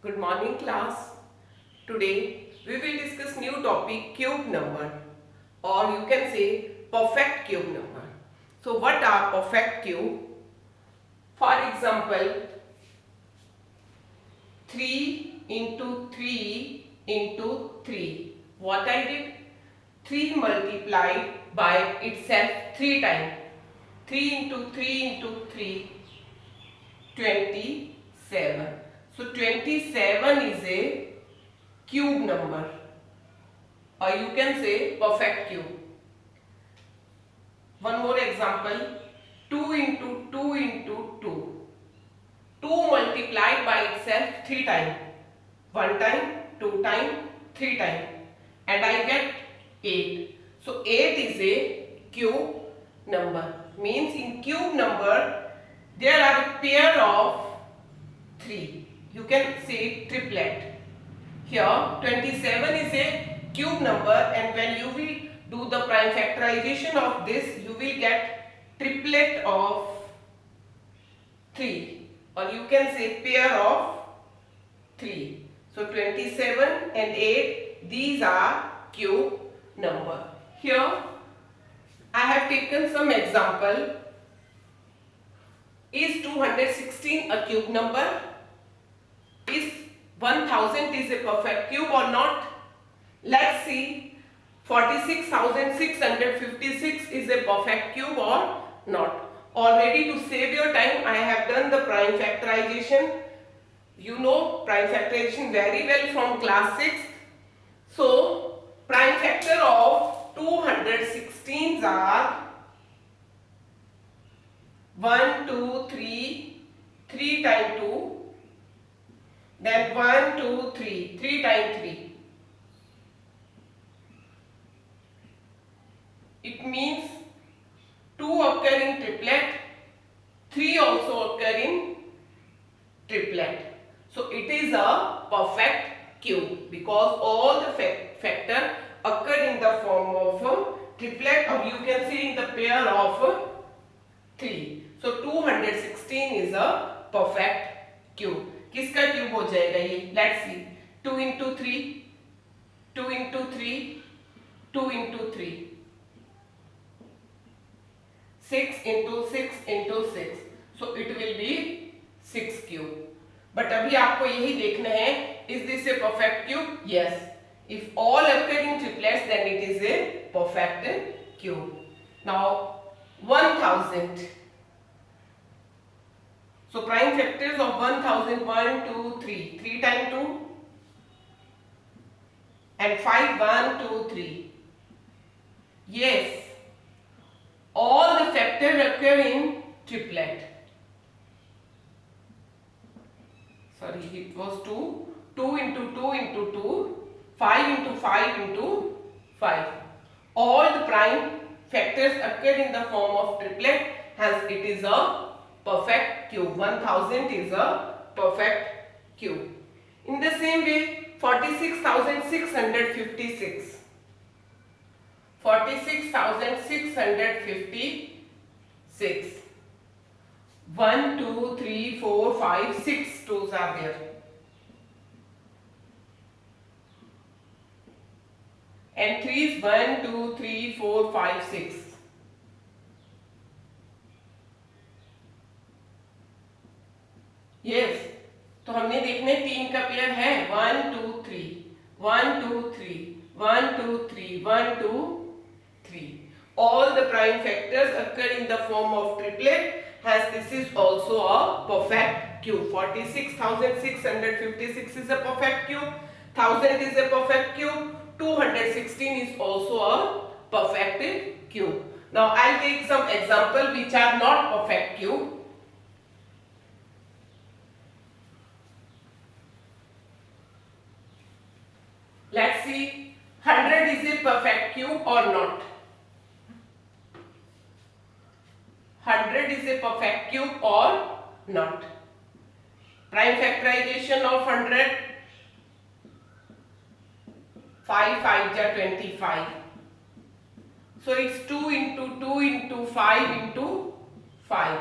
Good morning class. Today we will discuss new topic cube number, or you can say perfect cube number. So what are perfect cube? For example, 3 into 3 into 3. What I did? 3 multiplied by itself 3 times. 3 into 3 into 3, 27. So 27 is a cube number, or you can say perfect cube. One more example, 2 into 2 into 2. 2 multiplied by itself 3 times. 1 time, 2 time, 3 time, and I get 8. So 8 is a cube number. Means in cube number there are a pair of 3. You can say triplet. Here 27 is a cube number, and when you will do the prime factorization of this, you will get triplet of 3, or you can say pair of 3. So 27 and 8, these are cube number. Here I have taken some example. Is 216 a cube number? Is 1000 is a perfect cube or not? Let's see. 46,656 is a perfect cube or not. Already, to save your time, I have done the prime factorization. You know prime factorization very well from class 6. So prime factor of 216 are 1, 2, 3, 3 times 2, then 1, 2, 3, 3 times 3. It means 2 occur in triplet, 3 also occur in triplet. So it is a perfect cube because all the factor occur in the form of triplet, or you can say in the pair of 3. So 216 is a perfect cube. किसका cube हो जाएगा ये? Let's see. 2 into 3, 2 into 3, 2 into 3, 6 into 6 into 6. So it will be 6 cube. But अभी आपको यही देखना है, is this a perfect cube? Yes. If all occur in triplets, then it is a perfect cube. Now 1000. So prime factors of 1000, 1, 2, 3. 3 times 2 and 5, 1, 2, 3. Yes. All the factors occur in triplet. Sorry, it was 2. 2 into 2 into 2. 5 into 5 into 5. All the prime factors occur in the form of triplet, hence it is a perfect cube. 1000 is a perfect cube. In the same way, 46,656. 46,656. 1, 2, 3, 4, 5, 6 twos are there. And 3's 1, 2, 3, 4, 5, 6. Yes. तो हमने देखने 3 का pair है 1, 2, 3, 1, 2, 3, 1, 2, 3, 1, 2, 3. All the prime factors occur in the form of triplet, hence this is also a perfect cube. 46,656 is a perfect cube, 1000 is a perfect cube, 216 is also a perfect cube. Now I'll take some example which are not perfect cube. Let's see, 100 is a perfect cube or not? 100 is a perfect cube or not? Prime factorization of 100. 5 5 ja 25. So it's 2 into 2 into 5 into 5.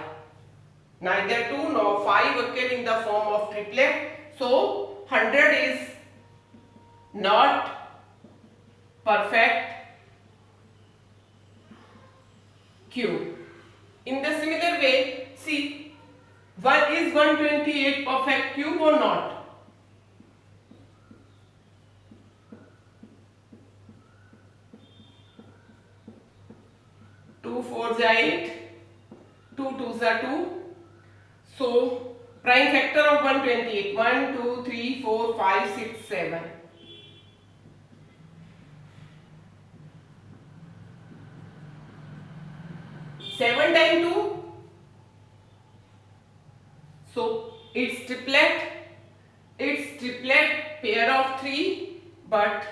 Neither 2 nor 5 occur in the form of triplet. So 100 is not perfect cube. In the similar way, see, is 128 perfect cube or not? Two fours are 8, 2 twos are 2. So, prime factor of 128, 1, 2, 3, 4, 5, 6, 7. 7 times 2. So, it's triplet pair of 3, but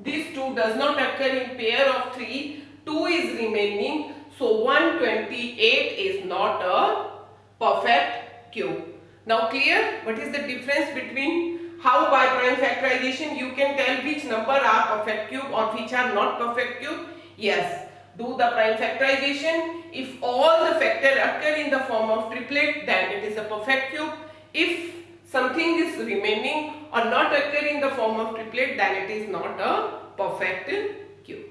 this 2 does not occur in pair of 3. 2 is remaining. So, 128 is not a perfect cube. Now clear what is the difference between how by prime factorization you can tell which number are perfect cube or which are not perfect cube? Yes, do the prime factorization. If all the factors occur in the form of triplet, then it is a perfect cube. If something is remaining or not occur in the form of triplet, then it is not a perfect cube.